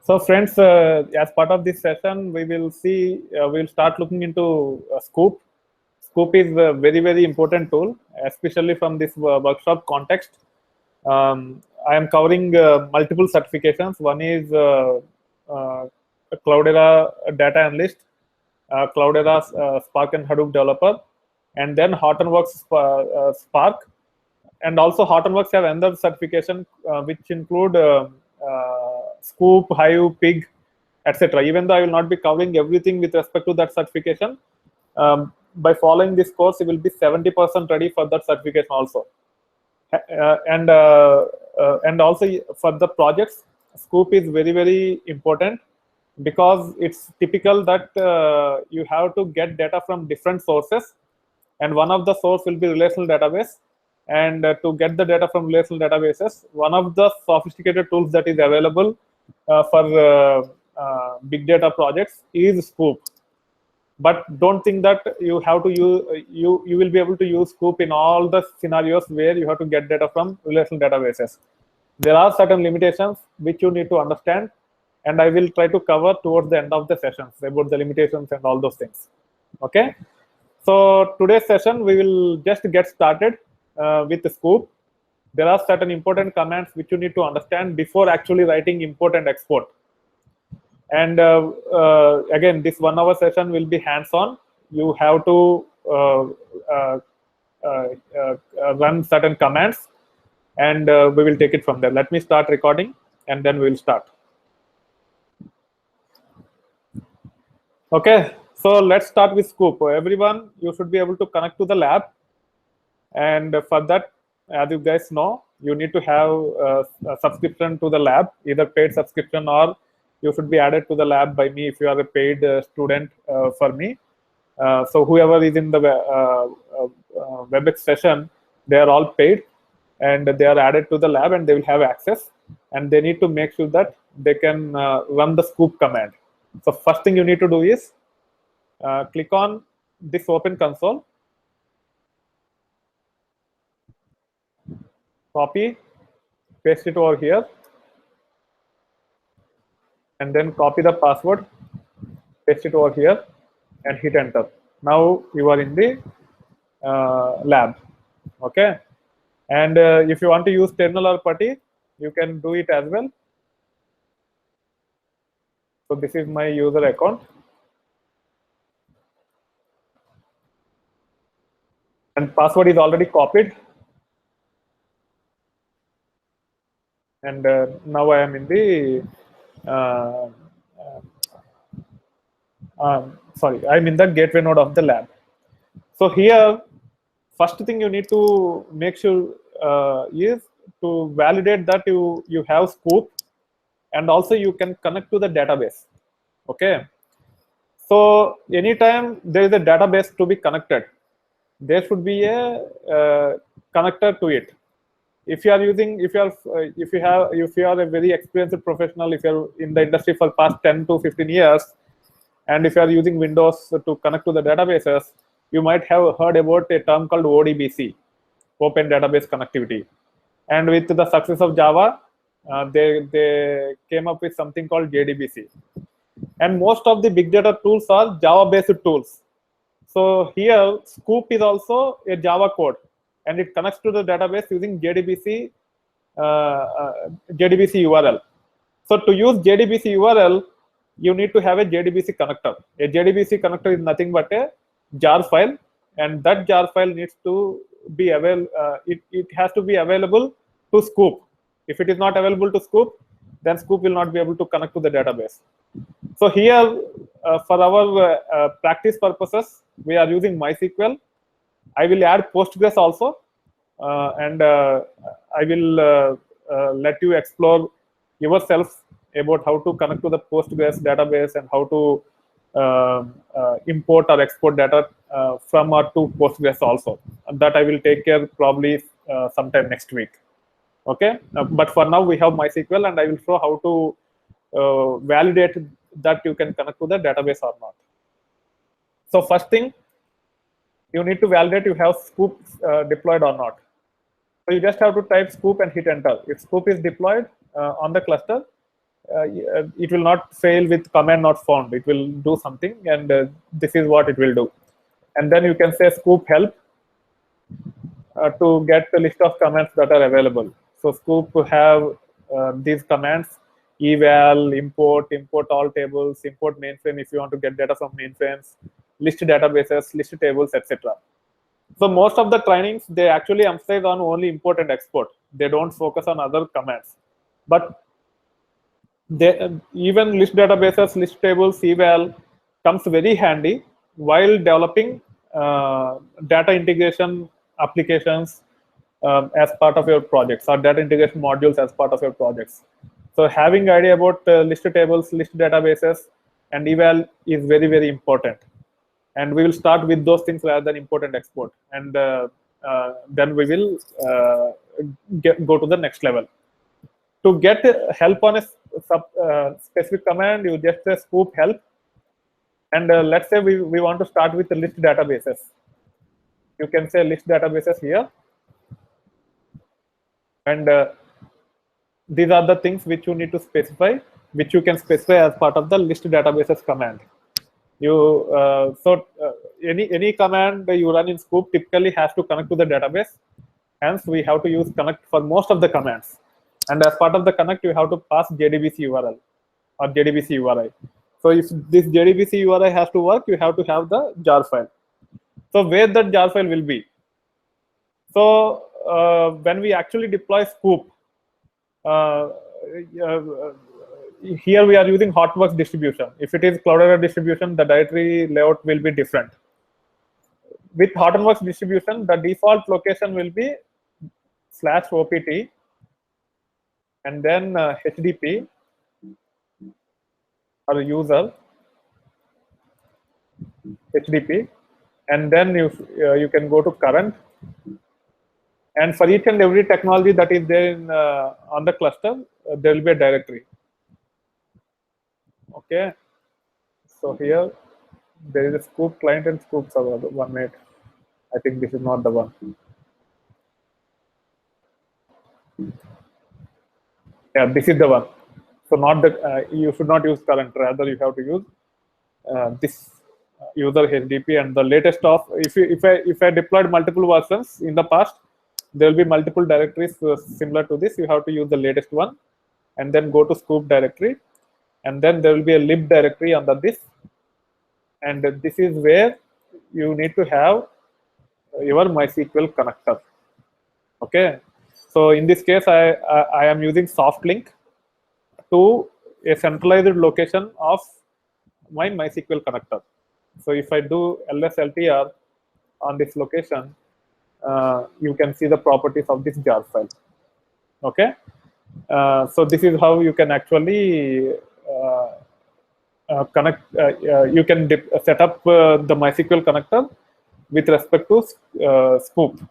So friends, as part of this session, we will see, we'll start looking into Sqoop. Sqoop is a very, very important tool, especially from this workshop context. I am covering multiple certifications. One is Cloudera data analyst, Cloudera Spark and Hadoop developer, and then Hortonworks Spark. And also Hortonworks have another certification which include Sqoop, Hive, Pig, etc. Even though I will not be covering everything with respect to that certification, by following this course, you will be 70% ready for that certification also. And also for the projects, Sqoop is very, very important because it's typical that you have to get data from different sources, and one of the source will be relational database. And to get the data from relational databases, one of the sophisticated tools that is available for big data projects is Sqoop. But don't think that you have to use you will be able to use Sqoop in all the scenarios where you have to get data from relational databases. There are certain limitations which you need to understand, and I will try to cover towards the end of the sessions about the limitations and all those things. Okay, so today's session we will just get started with the Sqoop. There are certain important commands which you need to understand before actually writing import and export. And again, this 1 hour session will be hands-on. You have to run certain commands, and we will take it from there. Let me start recording, and then we will start. Okay, so let's start with Sqoop. Everyone, you should be able to connect to the lab. And for that, as you guys know, you need to have a subscription to the lab, either paid subscription, or you should be added to the lab by me if you are a paid student for me. So whoever is in the WebEx session, they are all paid, and they are added to the lab, and they will have access. And they need to make sure that they can run the Sqoop command. So first thing you need to do is click on this open console, copy, paste it over here, and then copy the password, paste it over here, and hit enter. Now you are in the lab. Okay, and if you want to use terminal or putty, you can do it as well. So this is my user account, and password is already copied. And now I am in the sorry, I'm in the gateway node of the lab. So here, first thing you need to make sure is to validate that you have Sqoop, and also you can connect to the database. Okay, so anytime there is a database to be connected, there should be a connector to it. If you are using, if you are a very experienced professional, if you are in the industry for past 10 to 15 years, and if you are using Windows to connect to the databases, you might have heard about a term called ODBC, Open Database Connectivity. And with the success of Java, they came up with something called JDBC. And most of the big data tools are Java-based tools. So here, Sqoop is also a Java code, and it connects to the database using JDBC URL. So to use JDBC URL, you need to have a JDBC connector. A JDBC connector is nothing but a jar file, and that jar file needs to be available. It has to be available to Sqoop. If it is not available to Sqoop, then Sqoop will not be able to connect to the database. So here, for our practice purposes, we are using MySQL. I will add Postgres also, and I will let you explore yourself about how to connect to the Postgres database and how to import or export data from or to Postgres also. And that I will take care probably sometime next week. Okay, but for now we have MySQL, and I will show how to validate that you can connect to the database or not. So first thing, you need to validate you have Sqoop deployed or not. So you just have to type Sqoop and hit enter. If Sqoop is deployed on the cluster, it will not fail with command not found. It will do something, and this is what it will do. And then you can say Sqoop help to get the list of commands that are available. So Sqoop have these commands: eval, import all tables, import mainframe if you want to get data from mainframes, list databases, list tables, etc. So most of the trainings, they actually emphasize on only import and export. They don't focus on other commands. But they, even list databases, list tables, eval comes very handy while developing data integration applications as part of your projects, or data integration modules as part of your projects. So having idea about list tables, list databases, and eval is very, very important. And we will start with those things rather than import and export. And then we will go to the next level. To get help on a specific command, you just say Sqoop help. And let's say we want to start with the list databases. You can say list databases here. And these are the things which you need to specify, which you can specify as part of the list databases command. Any command you run in Sqoop typically has to connect to the database. Hence, we have to use connect for most of the commands. And as part of the connect, you have to pass JDBC URL or JDBC URI. So if this JDBC URI has to work, you have to have the jar file. So where that jar file will be? So when we actually deploy Sqoop, here we are using Hortonworks distribution. If it is Cloudera distribution, the directory layout will be different. With Hortonworks distribution, the default location will be /opt and then HDP or user HDP, and then you can go to current. And for each and every technology that is there in, on the cluster, there will be a directory. Okay. So here there is a Sqoop client and Sqoop server. One minute. I think this is not the one. Yeah, this is the one. So not the you should not use current. Rather, you have to use this user HDP, and the latest of if I deployed multiple versions in the past, there will be multiple directories similar to this. You have to use the latest one, and then go to Sqoop directory, and then there will be a lib directory under this, and this is where you need to have your MySQL connector. Okay, so in this case, I am using soft link to a centralized location of my MySQL connector. So if I do ls-ltr on this location, you can see the properties of this jar file. Okay, so this is how you can actually connect. You can set up the MySQL connector with respect to Sqoop.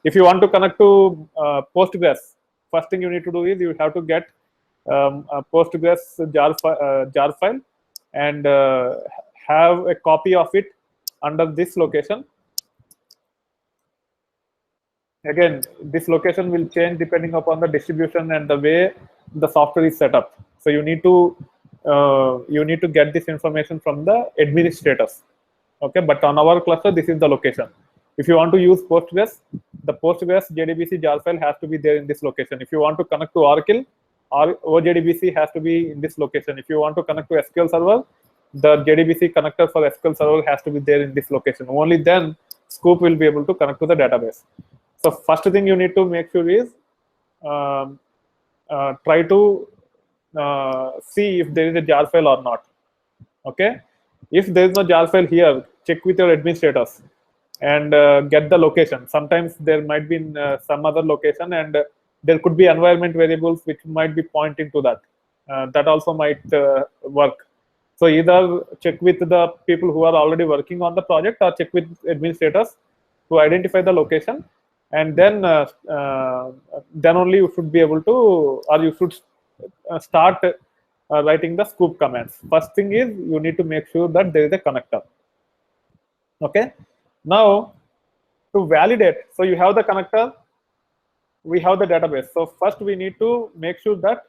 If you want to connect to Postgres, first thing you need to do is you have to get a Postgres jar file and have a copy of it under this location. Again, this location will change depending upon the distribution and the way the software is set up. So you need to get this information from the administrators. Okay, but on our cluster, this is the location. If you want to use Postgres, the Postgres JDBC jar file has to be there in this location. If you want to connect to Oracle, OJDBC has to be in this location. If you want to connect to SQL Server, the JDBC connector for SQL Server has to be there in this location. Only then Sqoop will be able to connect to the database. So first thing you need to make sure is try to see if there is a jar file or not. Okay, if there is no jar file here, check with your administrators and get the location. Sometimes there might be in, some other location, and there could be environment variables which might be pointing to that. That also might work. So either check with the people who are already working on the project, or check with administrators to identify the location, and then only you should be able to, or you should start writing the Sqoop commands. First thing is you need to make sure that there is a connector. Okay, now to validate, so you have the connector, we have the database. So first we need to make sure that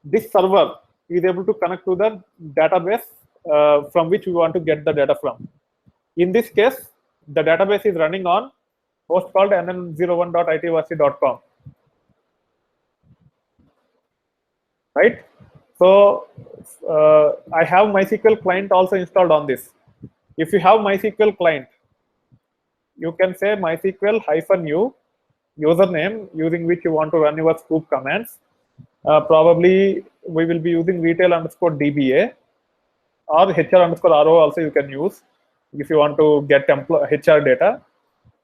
this server is able to connect to the database from which we want to get the data from. In this case, the database is running on host called nn01.itvarsity.com, right? So I have MySQL client also installed on this. If you have MySQL client, you can say MySQL-u username using which you want to run your Sqoop commands. Probably we will be using retail_dba or HR_ro also you can use if you want to get HR data.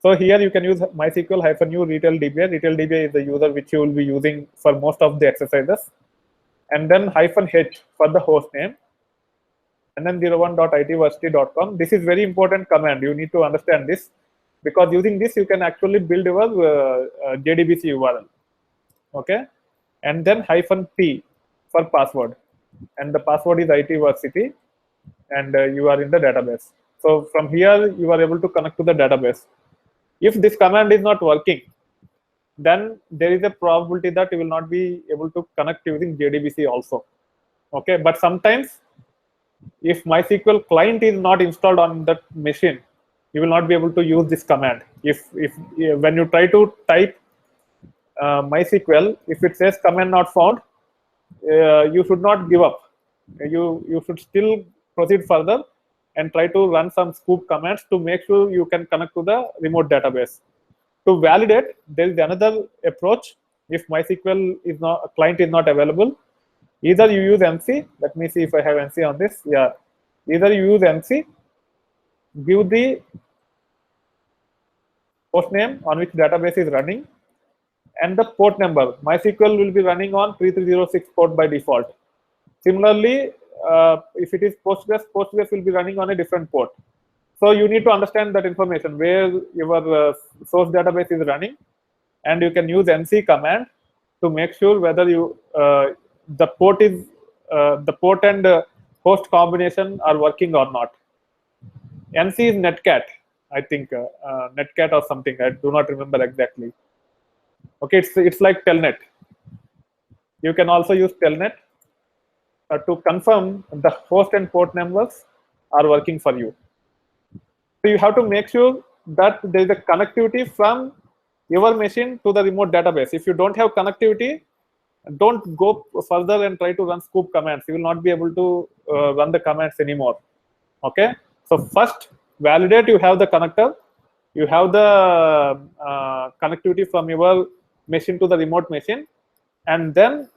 So here you can use MySQL-u retail DBA. Retail DBA is the user which you will be using for most of the exercises. And then -h for the host name. And then 01.itvarsity.com. This is very important command. You need to understand this, because using this you can actually build your JDBC URL. Okay. And then -p for password. And the password is itvarsity. And you are in the database. So from here you are able to connect to the database. If this command is not working, then there is a probability that you will not be able to connect using JDBC also. Okay, but sometimes if MySQL client is not installed on that machine, you will not be able to use this command. If when you try to type MySQL, if it says command not found, you should not give up. You should still proceed further and try to run some Sqoop commands to make sure you can connect to the remote database. To validate, there is another approach. If MySQL is not, a client is not available, either you use MC. Let me see if I have MC on this. Yeah, either you use MC, give the host name on which database is running, and the port number. MySQL will be running on 3306 port by default. Similarly, if it is Postgres, Postgres will be running on a different port. So you need to understand that information where your source database is running, and you can use MC command to make sure whether you the port and host combination are working or not. MC is netcat, I think netcat or something. I do not remember exactly. Okay, it's like telnet. You can also use telnet to confirm the host and port numbers are working for you. So you have to make sure that there is a connectivity from your machine to the remote database. If you don't have connectivity, don't go further and try to run Sqoop commands. You will not be able to run the commands anymore. Okay. So first, validate you have the connector. You have the connectivity from your machine to the remote machine, and then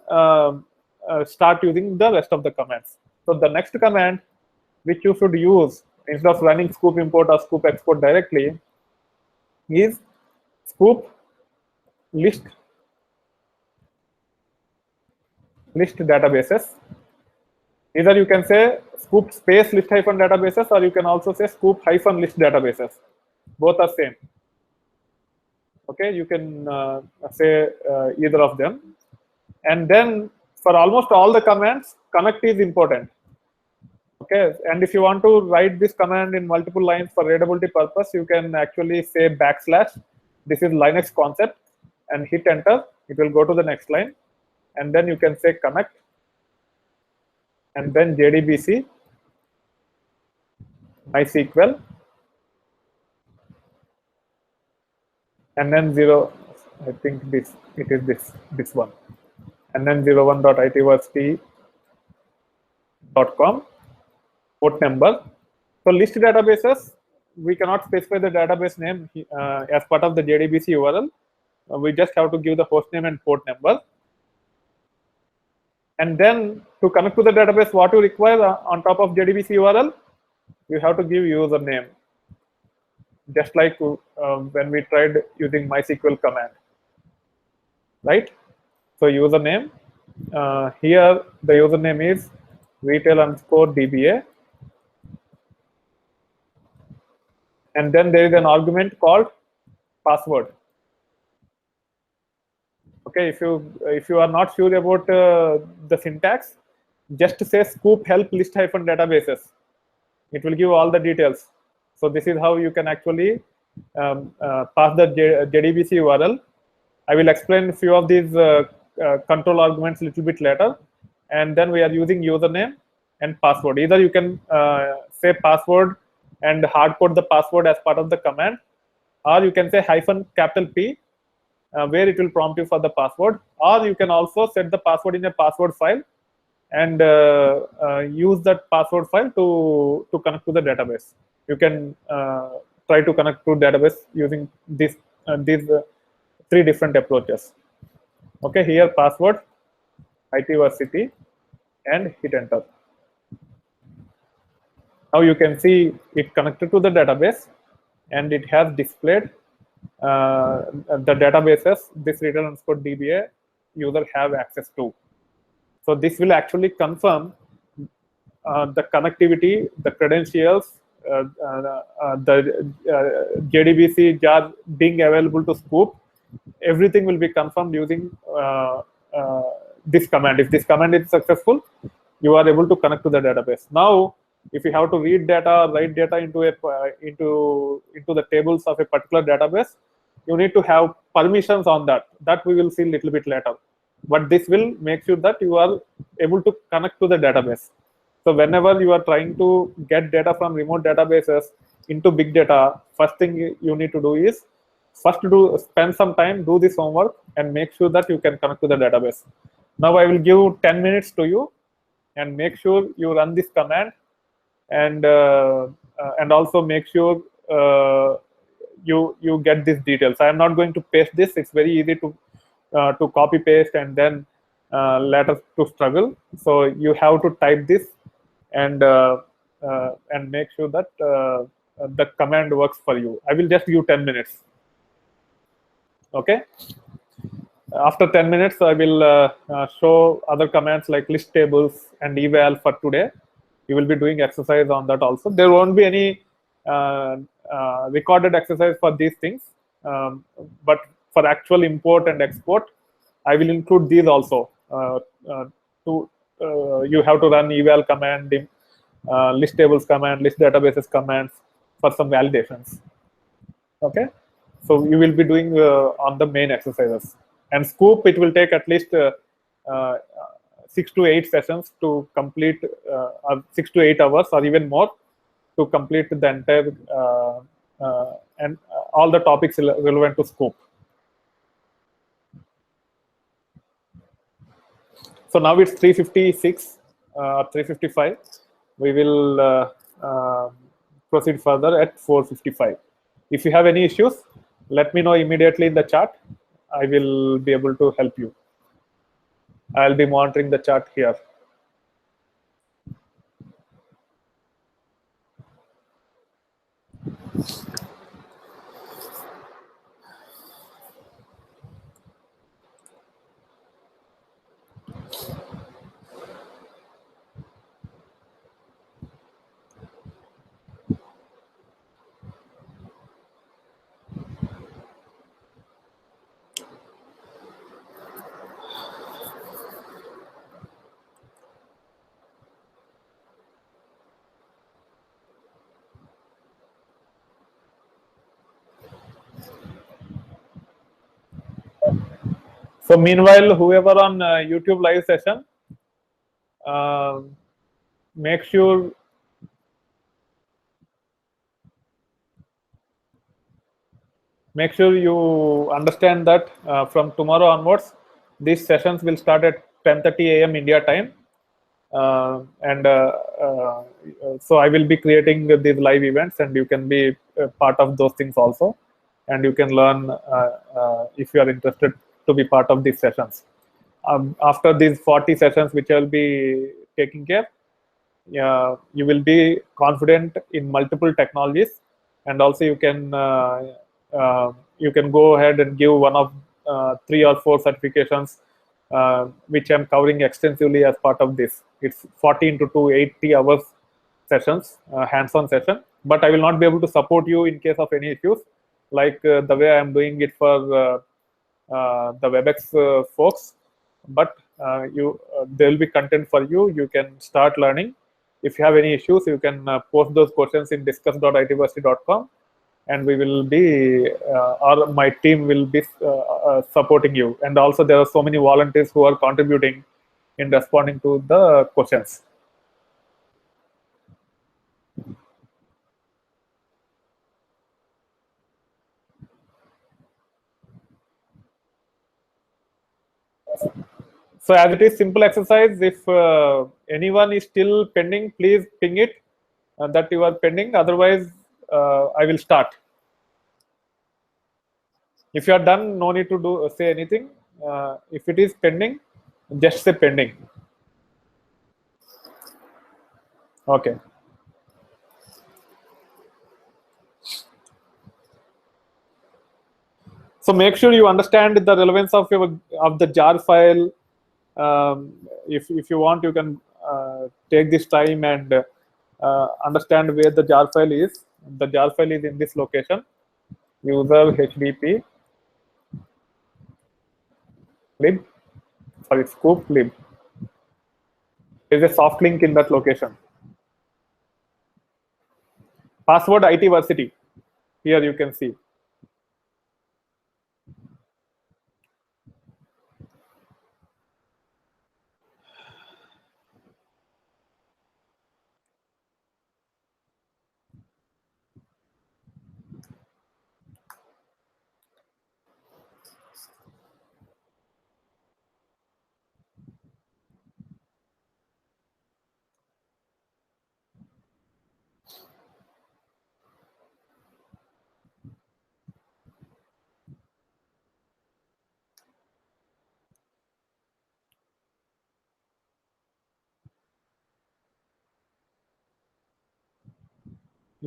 start using the rest of the commands. So the next command which you should use instead of running Sqoop import or Sqoop export directly is Sqoop list databases. Either you can say Sqoop space list hyphen databases, or you can also say Sqoop hyphen list databases. Both are same. Okay, you can say either of them. And then for almost all the commands, connect is important. Okay, and if you want to write this command in multiple lines for readability purpose, you can actually say \. This is Linux concept, and hit enter. It will go to the next line, and then you can say connect, and then JDBC, MySQL, and then 0. I think it is this one, and then 01.itvarsity.com. port number. So list databases, we cannot specify the database name as part of the JDBC URL. We just have to give the host name and port number. And then to connect to the database, what you require on top of JDBC URL, you have to give username, just like when we tried using MySQL command, right? So username, here the username is retail_dba. And then there is an argument called password. Okay, if you are not sure about the syntax, just say Sqoop help list hyphen databases. It will give all the details. So this is how you can actually pass the JDBC URL. I will explain a few of these control arguments a little bit later. and then we are using username and password. Either you can say password and hard code the password as part of the command, or you can say -P, where it will prompt you for the password, or you can also set the password in a password file and use that password file to connect to the database. You can try to connect to database using these three different approaches. Okay, here password, ITversity, and hit enter. Now you can see it connected to the database, and it has displayed the databases this reader_DBA user have access to. So this will actually confirm the connectivity, the credentials, the JDBC jar being available to Sqoop. Everything will be confirmed using this command. If this command is successful, you are able to connect to the database. Now, if you have to read data, write data into the tables of a particular database, you need to have permissions on that. That we will see a little bit later. But this will make sure that you are able to connect to the database. So whenever you are trying to get data from remote databases into big data, first thing you need to do is first spend some time, do this homework, and make sure that you can connect to the database. Now I will give 10 minutes to you, and make sure you run this command, and also make sure you get these details. I am not going to paste this. It's very easy to copy paste and then later to struggle. So you have to type this and make sure that the command works for you. I will just give 10 minutes. Okay. After 10 minutes, I will show other commands like list tables and eval for today. You will be doing exercise on that also. There won't be any recorded exercise for these things, but for actual import and export, I will include these also. You have to run eval command, list tables command, list databases commands for some validations. Okay, so you will be doing on the main exercises. And Sqoop, it will take at least 6 to 8 sessions to complete, 6 to 8 hours or even more to complete the entire and all the topics relevant to Sqoop. So now it's 3:56, 3:55. We will proceed further at 4:55. If you have any issues, let me know immediately in the chat. I will be able to help you. I'll be monitoring the chat here. So meanwhile, whoever on YouTube live session, make sure you understand that from tomorrow onwards, these sessions will start at 10:30 a.m. India time. So I will be creating these live events, and you can be part of those things also, and you can learn if you are interested to be part of these sessions. After these 40 sessions which I will be taking care, you will be confident in multiple technologies, and also you can go ahead and give one of 3 or 4 certifications which I'm covering extensively as part of this. It's 40 into 2, 80 hours sessions, hands-on session. But I will not be able to support you in case of any issues, like the way I'm doing it for the WebEx folks. But there will be content for you. You can start learning. If you have any issues, you can post those questions in discuss.itversity.com, and we will be, or my team will be supporting you. And also there are so many volunteers who are contributing in responding to the questions. So as it is simple exercise, if anyone is still pending, please ping it that you are pending. Otherwise, I will start. If you are done, no need to do say anything. If it is pending, just say pending. Okay. So make sure you understand the relevance of the jar file. If you want, you can take this time and understand where the jar file is. The jar file is in this location. User HDP lib, sorry, Sqoop lib. There is a soft link in that location. Password ITversity. Here you can see.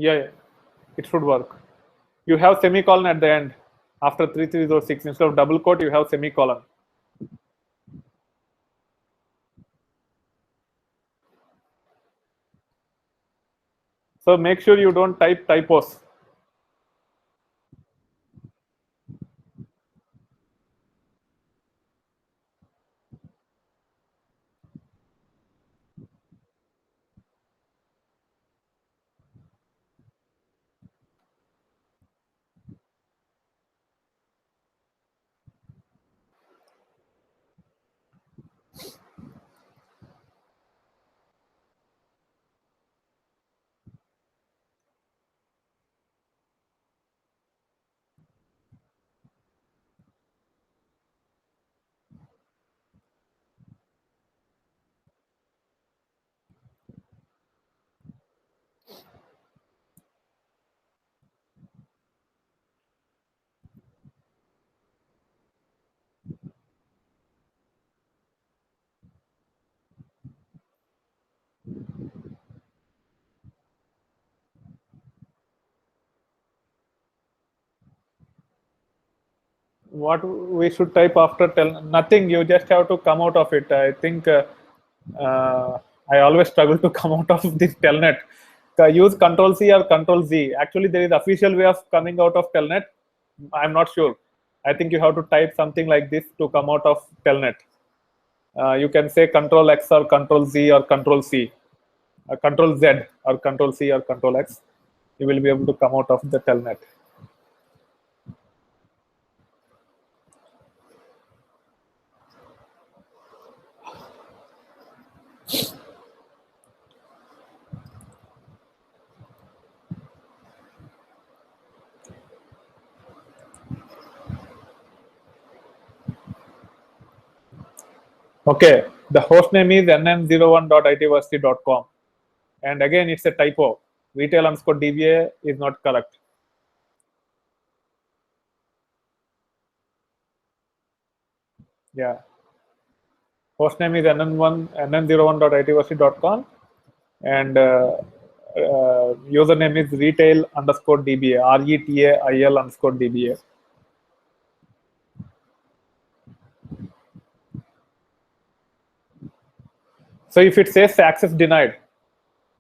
Yeah, it should work. You have semicolon at the end after 3306. Instead of double quote, you have semicolon. So make sure you don't type typos. What we should type after tell nothing. You just have to come out of it. I think I always struggle to come out of this telnet. Use Control C or Control Z. Actually, there is official way of coming out of telnet. I'm not sure. I think you have to type something like this to come out of telnet. You can say Control X or Control Z or Control C, Control Z or Control C or Control X. You will be able to come out of the telnet. Okay, the host name is nn01.itversity.com. And again, it's a typo. Retail underscore DBA is not correct. Yeah. Host name is nn01.itversity.com. And username is retail underscore DBA, RETAIL underscore DBA. So if it says access denied,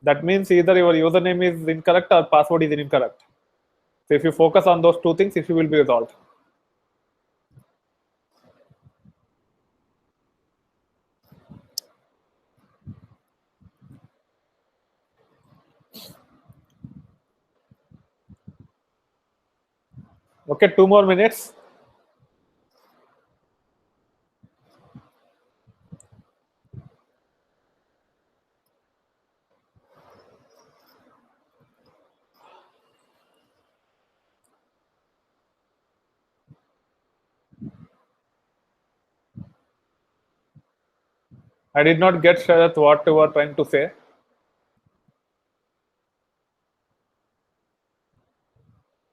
that means either your username is incorrect or password is incorrect. So if you focus on those two things, issue will be resolved. Okay, 2 more minutes. I did not get Sharath what you were trying to say.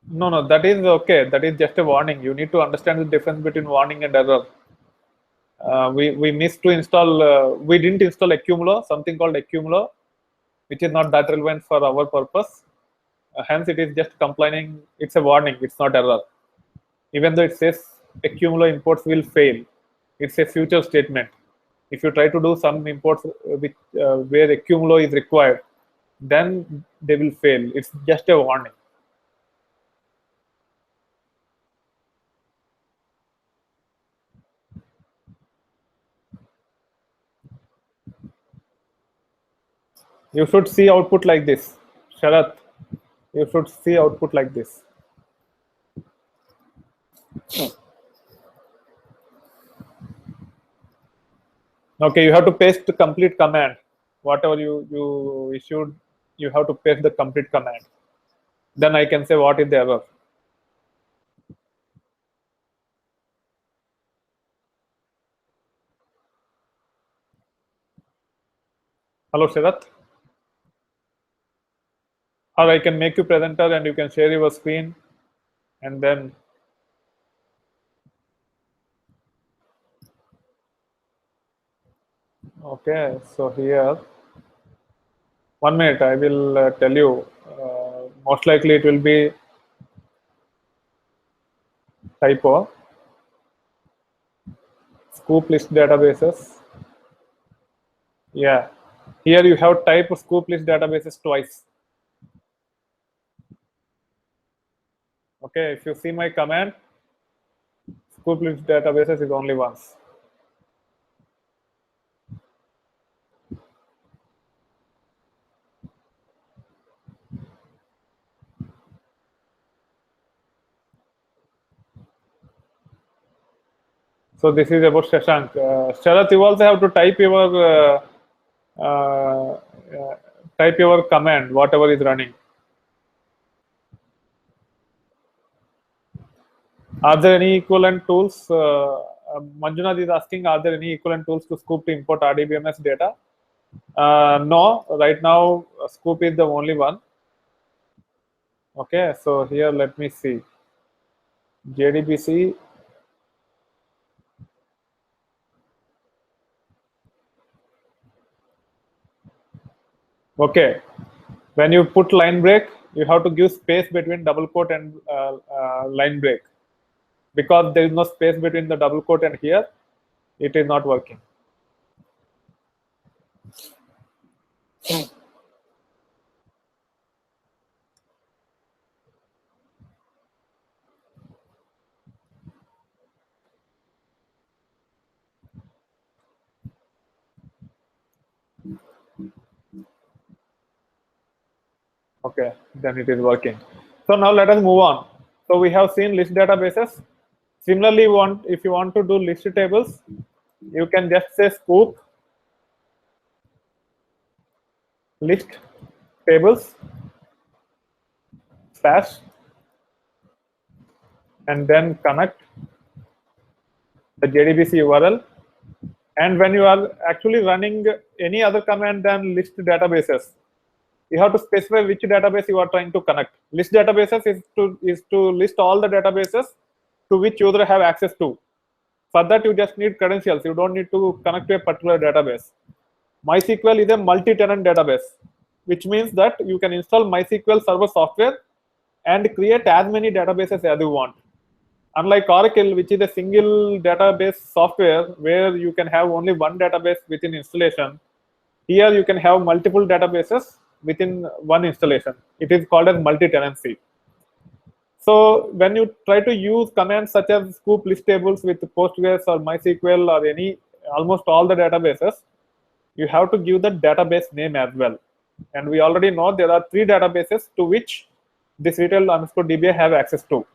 No, no, that is okay. That is just a warning. You need to understand the difference between warning and error. We missed to install. We didn't install Accumulo, something called Accumulo, which is not that relevant for our purpose. Hence, it is just complaining. It's a warning. It's not error. Even though it says Accumulo imports will fail, it's a future statement. If you try to do some imports where Accumulo is required, then they will fail. It's just a warning. You should see output like this. Sharath, you should see output like this. Okay, you have to paste the complete command. Whatever you issued, you have to paste the complete command. Then I can say what is the error. Hello, Sharath. Or I can make you presenter and you can share your screen and then okay, so here 1 minute I will tell you. Most likely it will be typo. Sqoop list databases. Yeah, here you have type Sqoop list databases twice. Okay, if you see my command, Sqoop list databases is only once. So this is about Shashank. Sharath, you also have to type your command, whatever is running. Are there any equivalent tools? Manjunath is asking, are there any equivalent tools to Sqoop to import RDBMS data? No, right now Sqoop is the only one. Okay, so here let me see. JDBC. Okay, when you put line break, you have to give space between double quote and line break. Because there is no space between the double quote and here, it is not working. Okay, then it is working. So now let us move on. So we have seen list databases. Similarly, if you want to do list tables, you can just say Sqoop list tables slash and then connect the JDBC URL. And when you are actually running any other command than list databases, you have to specify which database you are trying to connect. List databases is to list all the databases to which user have access to. For that, you just need credentials. You don't need to connect to a particular database. MySQL is a multi-tenant database, which means that you can install MySQL server software and create as many databases as you want. Unlike Oracle, which is a single database software where you can have only one database within installation, here you can have multiple databases within one installation. It is called as multi-tenancy. So when you try to use commands such as Sqoop list tables with Postgres or MySQL or almost all the databases, you have to give the database name as well. And we already know there are 3 databases to which this retail_dba have access to.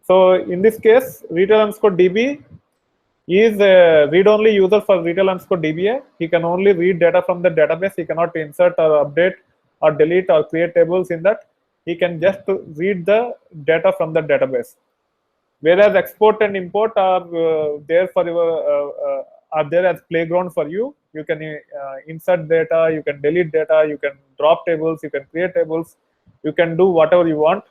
So in this case, retail_db is a read-only user for retail_dba. He can only read data from the database. He cannot insert or update or delete or create tables in that. He can just read the data from the database. Whereas export and import are there for your are there as playground for you. You can insert data, you can delete data, you can drop tables, you can create tables, you can do whatever you want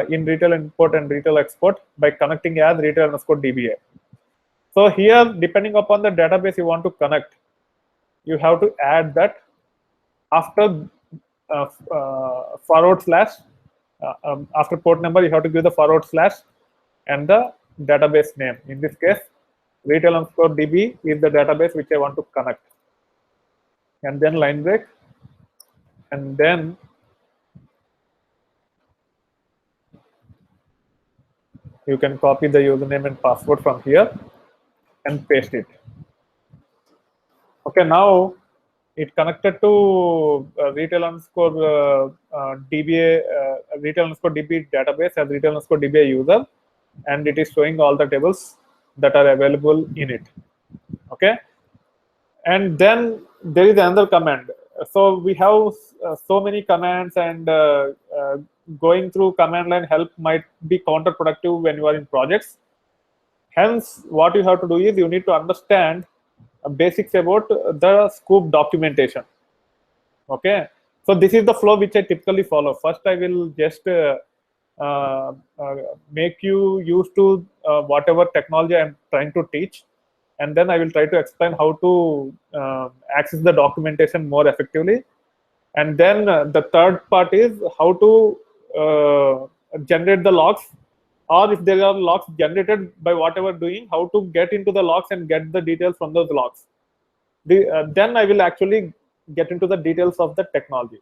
in retail import and retail export by connecting as retail_DBA. So here, depending upon the database you want to connect, you have to add that after forward slash, after port number, you have to give the forward slash and the database name. In this case, retail_DB is the database which I want to connect. And then line break. And then you can copy the username and password from here and paste it. Okay, now it connected to retail_DBA retail_DB database as retail_DBA user, and it is showing all the tables that are available in it. Okay, and then there is another command. So we have so many commands, and going through command line help might be counterproductive when you are in projects. Hence, what you have to do is you need to understand basics about the Sqoop documentation. Okay, so this is the flow which I typically follow. First, I will just make you used to whatever technology I'm trying to teach, and then I will try to explain how to access the documentation more effectively. And then the third part is how to generate the logs, or if there are logs generated by whatever doing, how to get into the logs and get the details from those logs. Then I will actually get into the details of the technology.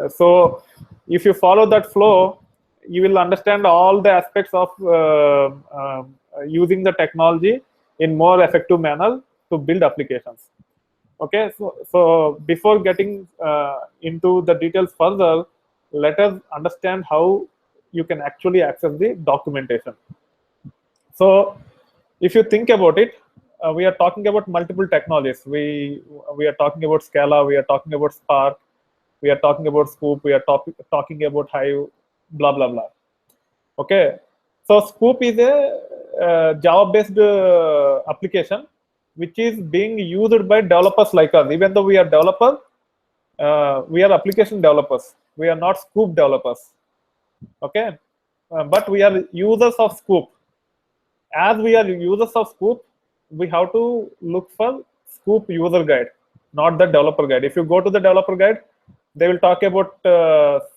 So if you follow that flow, you will understand all the aspects of using the technology in more effective manner to build applications. Okay, so before getting into the details further, let us understand how you can actually access the documentation. So if you think about it, we are talking about multiple technologies. We are talking about Scala, we are talking about Spark, we are talking about Sqoop, we are talking about Hive, blah blah blah. Okay, so Sqoop is a Java-based application which is being used by developers like us. Even though we are developers, we are application developers. We are not Sqoop developers. Okay, but we are users of Sqoop. As we are users of Sqoop, we have to look for Sqoop user guide, not the developer guide. If you go to the developer guide, they will talk about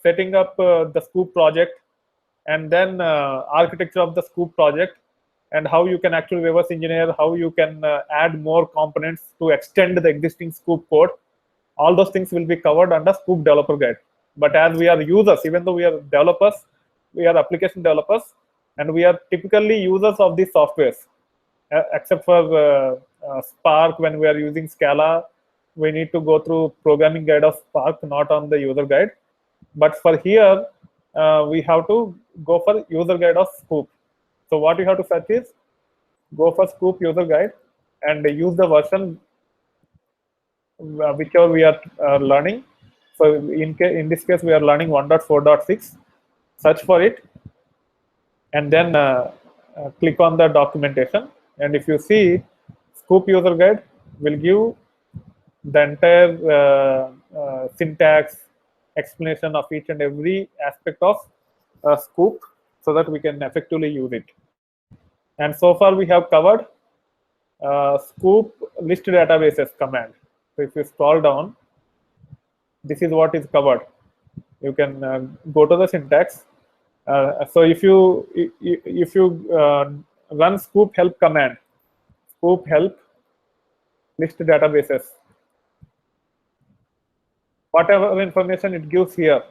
setting up the Sqoop project, and then architecture of the Sqoop project, and how you can actually reverse engineer, how you can add more components to extend the existing Sqoop code. All those things will be covered under Sqoop developer guide. But as we are users, even though we are developers, we are application developers, and we are typically users of these softwares. Except for Spark, when we are using Scala, we need to go through programming guide of Spark, not on the user guide. But for here, we have to go for user guide of Sqoop. So what you have to search is go for Sqoop user guide and use the version whichever we are learning. So in this case, we are learning 1.4.6. Search for it, and then click on the documentation. And if you see, Sqoop user guide will give the entire syntax, explanation of each and every aspect of Sqoop, so that we can effectively use it. And so far we have covered Sqoop list databases command. So if you scroll down, this is what is covered. You can go to the syntax. So if you run Sqoop help command, Sqoop help list databases, whatever information it gives here.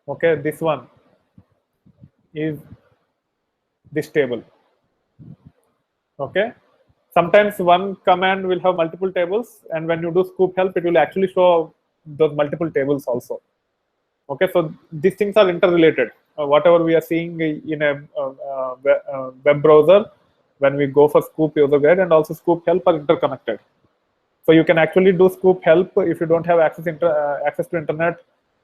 Okay, this one is this table. Okay, sometimes one command will have multiple tables, and when you do Sqoop help, it will actually show those multiple tables also. Okay, so these things are interrelated. Whatever we are seeing in a web browser, when we go for Sqoop user guide and also Sqoop help, are interconnected. So you can actually do Sqoop help if you don't have access to internet,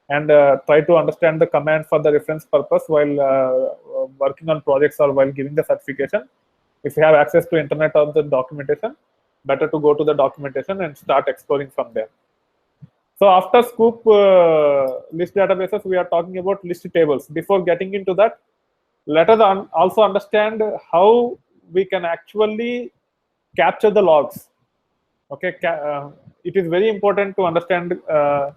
and try to understand the command for the reference purpose while working on projects or while giving the certification. If you have access to internet or the documentation, better to go to the documentation and start exploring from there. So after Sqoop list databases, we are talking about list tables. Before getting into that, let us also understand how we can actually capture the logs. Okay, it is very important to understand how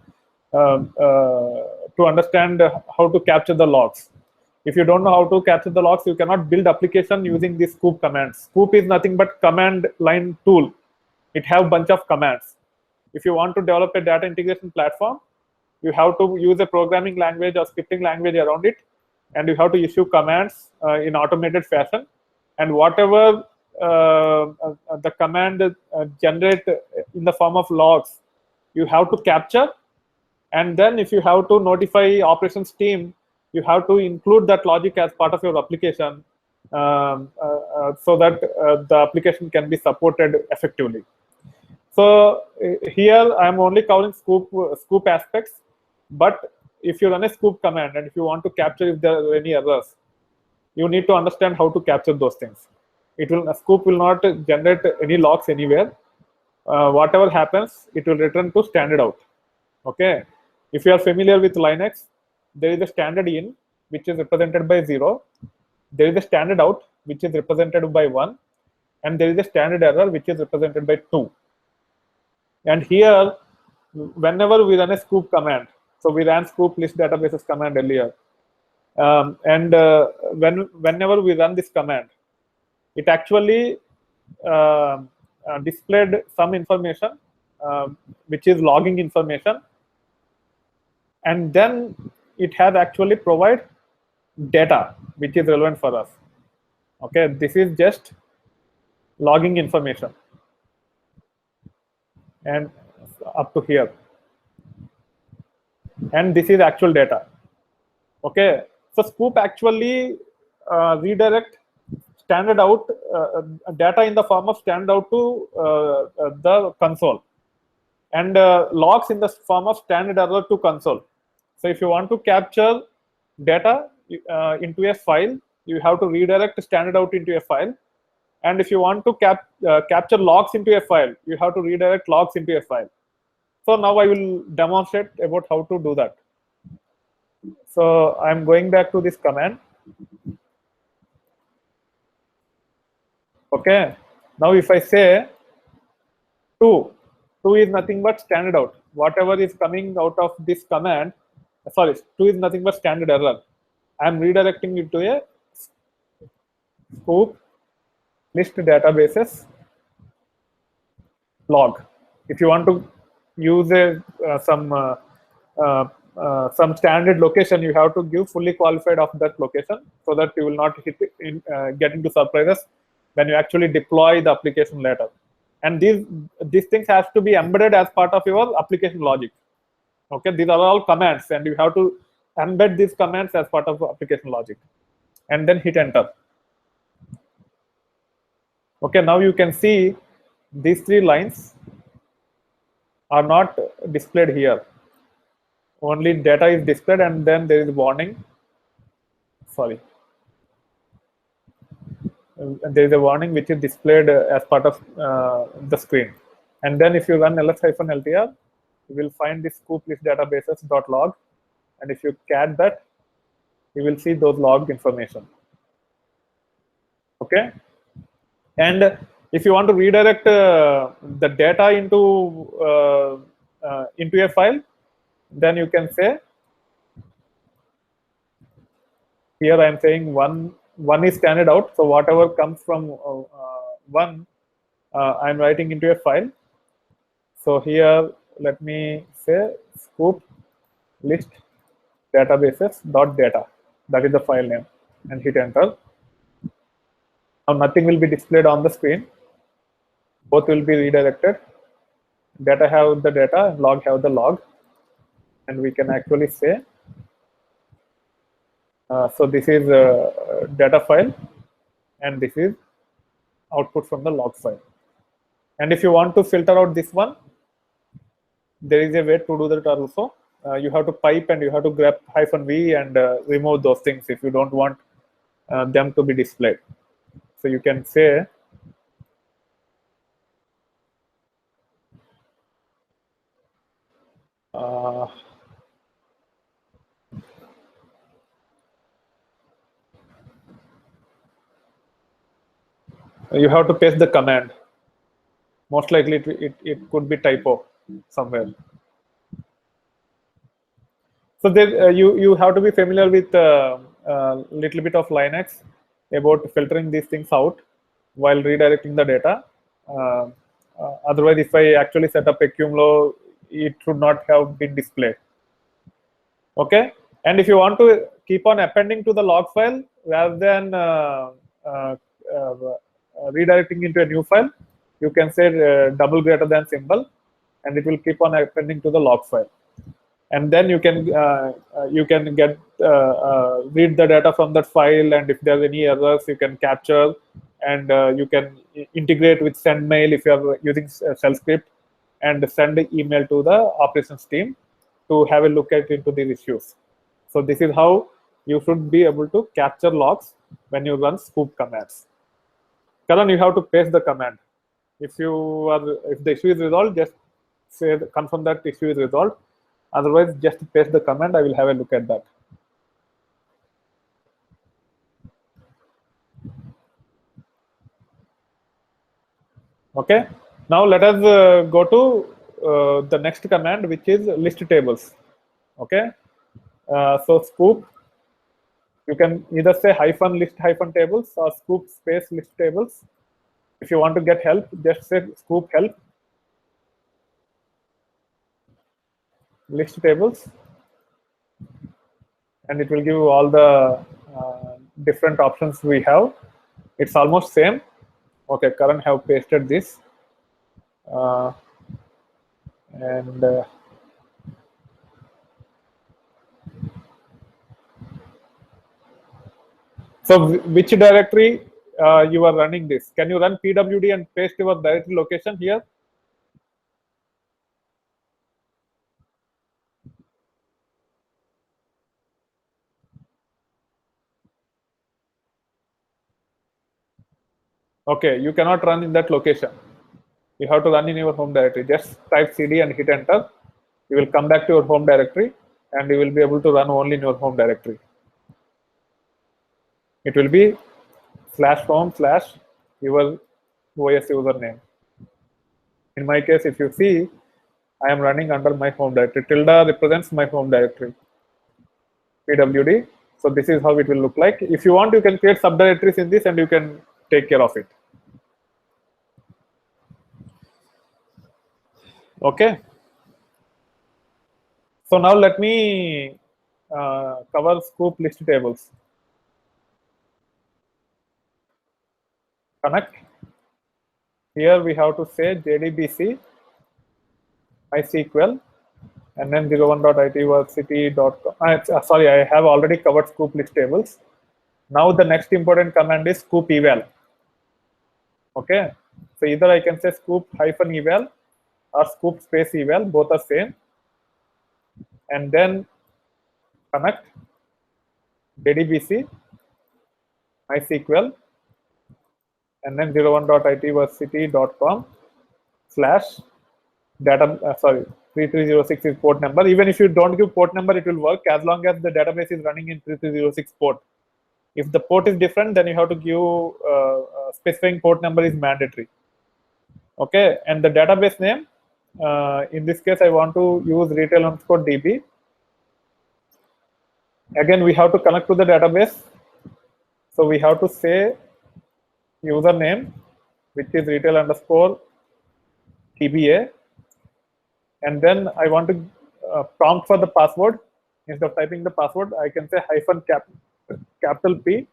to capture the logs. If you don't know how to capture the logs, you cannot build application using this Sqoop commands. Sqoop is nothing but command line tool. It have bunch of commands. If you want to develop a data integration platform, you have to use a programming language or scripting language around it, and you have to issue commands in automated fashion. And whatever the command generate in the form of logs, you have to capture. And then if you have to notify operations team, you have to include that logic as part of your application so that the application can be supported effectively. So here I'm only covering Sqoop aspects, but if you run a Sqoop command and if you want to capture if there are any errors, you need to understand how to capture those things. Sqoop will not generate any logs anywhere. Whatever happens, it will return to standard out. Okay. If you are familiar with Linux, there is a standard in which is represented by 0. There is a standard out which is represented by 1, and there is a standard error which is represented by 2. And here, whenever we run a Sqoop command, so we ran Sqoop list databases command earlier, whenever we run this command, it actually displayed some information which is logging information, and then it has actually provide data which is relevant for us. Okay, this is just logging information and up to here, and this is actual data. Okay, so Sqoop actually redirect standard out data in the form of standard out to the console, and logs in the form of standard error to console. So if you want to capture data into a file, you have to redirect standard out into a file. And if you want to capture logs into a file, you have to redirect logs into a file. So now I will demonstrate about how to do that. So I'm going back to this command. Okay. Now if I say 2 is nothing but standard out. Whatever is coming out of this command, sorry, 2 is nothing but standard error. I'm redirecting it to a Sqoop list databases log. If you want to use some standard location, you have to give fully qualified of that location so that you will not get into surprises when you actually deploy the application later. And these things have to be embedded as part of your application logic. Okay, these are all commands, and you have to embed these commands as part of application logic, and then hit enter. Okay, now you can see these 3 lines are not displayed here. Only data is displayed, and then there is warning. Sorry. There is a warning which is displayed as part of the screen. And then if you run ls-ltr, you will find this Sqoop list databases.log. And if you cat that, you will see those log information. Okay. And if you want to redirect the data into a file, then you can say, here I am saying one is standard out. So whatever comes from 1, I am writing into a file. So here, let me say Sqoop list databases.data. That is the file name, and hit enter. Now nothing will be displayed on the screen. Both will be redirected. Data have the data and log have the log. And we can actually say, so this is a data file, and this is output from the log file. And if you want to filter out this one, there is a way to do that also. You have to pipe and you have to grab -v and remove those things if you don't want them to be displayed. So you can say you have to paste the command. Most likely it could be typo somewhere. So there, you have to be familiar with little bit of Linux about filtering these things out while redirecting the data. Otherwise, if I actually set up a cumulo, it should not have been displayed. Okay, and if you want to keep on appending to the log file rather than redirecting into a new file, you can say double greater than symbol, and it will keep on appending to the log file. And then you can get read the data from that file, and if there are any errors, you can capture, and you can integrate with send mail if you are using shell script, and send the email to the operations team to have a look at into these issues. So this is how you should be able to capture logs when you run Sqoop commands. Karan, you have to paste the command. If the issue is resolved, just say confirm that issue is resolved. Otherwise, just paste the command. I will have a look at that. Okay. Now let us go to the next command, which is list tables. Okay. So Sqoop, you can either say hyphen list hyphen tables or Sqoop space list tables. If you want to get help, just say Sqoop help list tables, and it will give you all the different options we have. It's almost same. Okay, Karan have pasted this, and so which directory you are running this? Can you run pwd and paste your directory location here? Okay, you cannot run in that location. You have to run in your home directory. Just type cd and hit enter. You will come back to your home directory, and you will be able to run only in your home directory. It will be /home/your OS username. In my case, if you see, I am running under my home directory. Tilde represents my home directory. pwd. So this is how it will look like. If you want, you can create subdirectories in this, and you can take care of it. Okay. So now let me cover Sqoop list tables. Connect. Here we have to say JDBC MySQL, and then 01.itversity.com. Sorry, I have already covered Sqoop list tables. Now the next important command is Sqoop eval. Okay, so either I can say Sqoop -eval or Sqoop space eval, both are same. And then connect JDBC MySQL, and then 01.itversity.com/3306 is port number. Even if you don't give port number, it will work as long as the database is running in 3306 port. If the port is different, then you have to give specifying port number is mandatory. Okay, and the database name, in this case, I want to use retail_db. Again, we have to connect to the database. So we have to say username, which is retail_dba. And then I want to prompt for the password. Instead of typing the password, I can say capital P.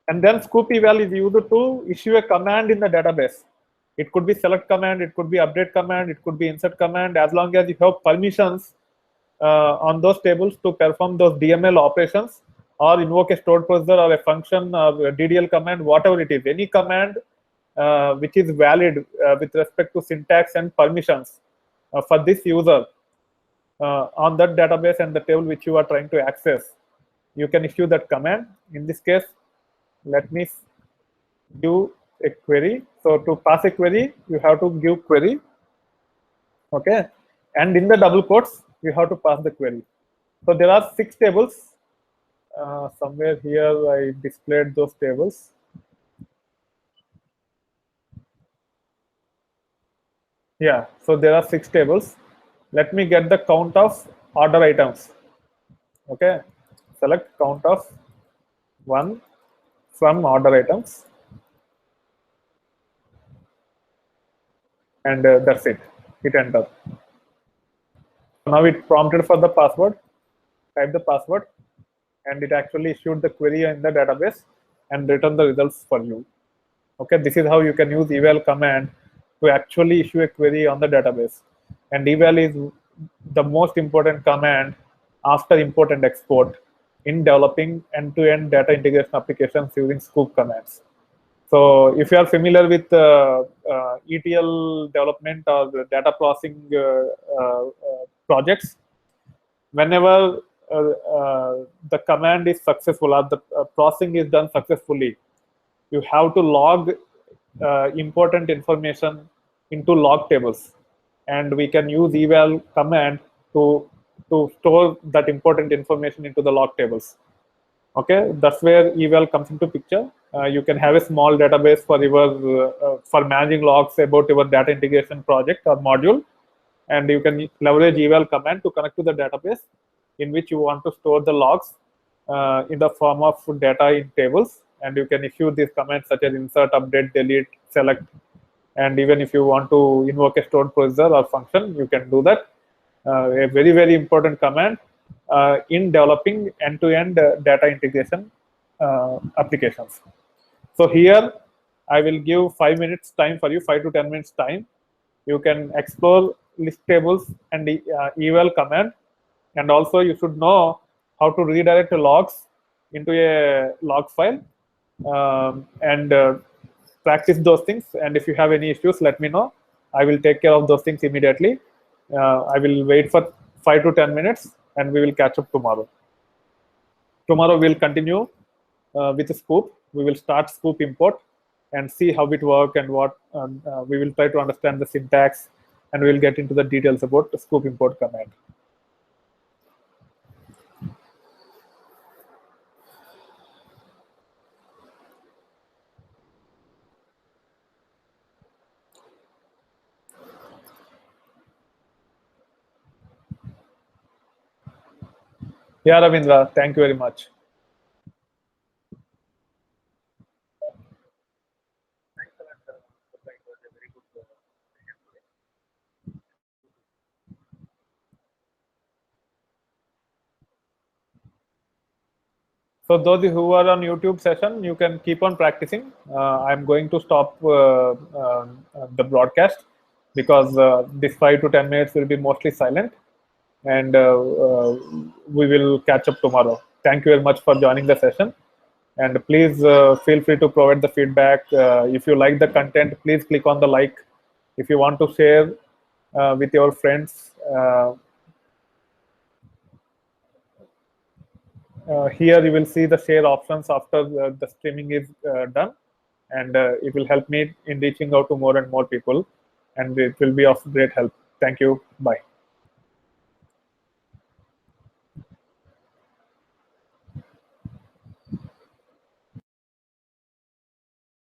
And then Sqoop eval is used to issue a command in the database. It could be select command, it could be update command, it could be insert command, as long as you have permissions on those tables to perform those DML operations, or invoke a stored procedure or a function or a DDL command, whatever it is, any command which is valid with respect to syntax and permissions for this user on that database and the table which you are trying to access, you can issue that command. In this case, let me give a query. So to pass a query, you have to give query. Okay, and in the double quotes, you have to pass the query. So there are 6 tables. Somewhere here I displayed those tables. Yeah, so there are 6 tables. Let me get the count of order items. Okay, select count of 1 from order items, and that's it. Hit enter. Now it prompted for the password. Type the password, and it actually issued the query in the database and return the results for you. Okay, this is how you can use eval command to actually issue a query on the database. And eval is the most important command after import and export in developing end-to-end data integration applications using Sqoop commands. So if you are familiar with ETL development or the data processing projects, whenever the command is successful or the processing is done successfully, you have to log important information into log tables, and we can use eval command to store that important information into the log tables. Okay, that's where eval comes into picture. You can have a small database for your for managing logs about your data integration project or module, and you can leverage eval command to connect to the database in which you want to store the logs in the form of data in tables. And you can issue these commands such as insert, update, delete, select, and even if you want to invoke a stored procedure or function, you can do that. A very, very important command in developing end-to-end data integration applications. So here I will give 5 minutes time for you, 5 to 10 minutes time. You can explore list tables and eval command, and also you should know how to redirect logs into a log file, and practice those things. And if you have any issues, let me know. I will take care of those things immediately. I will wait for 5 to 10 minutes, and we will catch up tomorrow. Tomorrow we'll continue with Sqoop. We will start Sqoop import and see how it works, and what we will try to understand the syntax, and we will get into the details about the Sqoop import command. Yeah, Ravindra, thank you very much. So those who are on YouTube session, you can keep on practicing. I'm going to stop the broadcast because this 5 to 10 minutes will be mostly silent, and we will catch up tomorrow. Thank you very much for joining the session, and please feel free to provide the feedback. If you like the content, please click on the like. If you want to share with your friends, here you will see the share options after the streaming is done, and it will help me in reaching out to more and more people, and it will be of great help. Thank you. Bye.